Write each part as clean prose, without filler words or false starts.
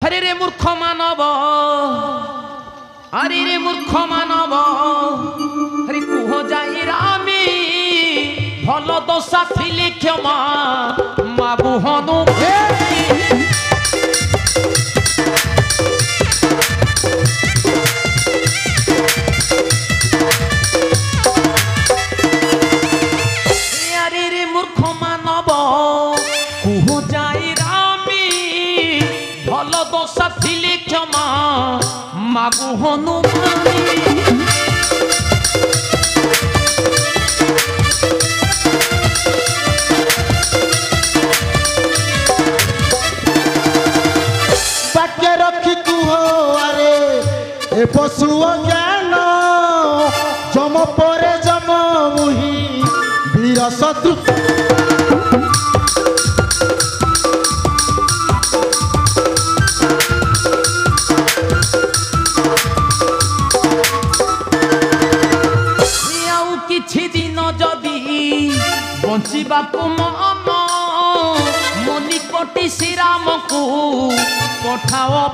हरे रे मूर्ख मानव अरे रे मूर्ख मानव हरे कुह जाई रामी भल दशा थिले क्षमा मागु हनु अरे रे मूर्ख मानव कुह जाई रामी भल दशा थिले क्षमा मागु हनुमानी बाक्य रखी कुह अरे ए पशु ज्ञान जम परे जम मुही वीर शत्रु किछि दिन जदि बंचिबा मम मो निकटी श्रीराम को पठाओ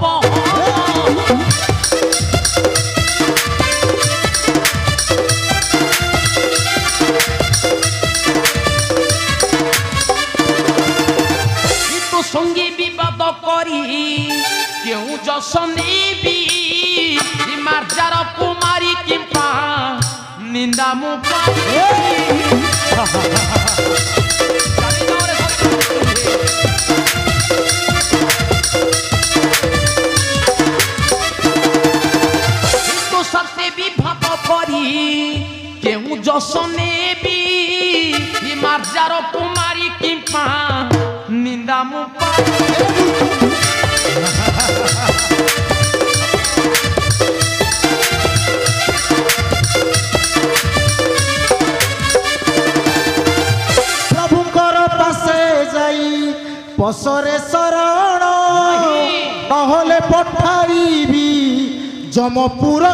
तो संगी विवाद करी क्यों जस नेबी मार्जार कुमारी किंपा निंदा मुपा तो सत्य विभाग करी क्यों जस नेबी मार्जार कुमारी किंपा निंदा मुपा पसरे शरण नहले पठाइबी जमपुर।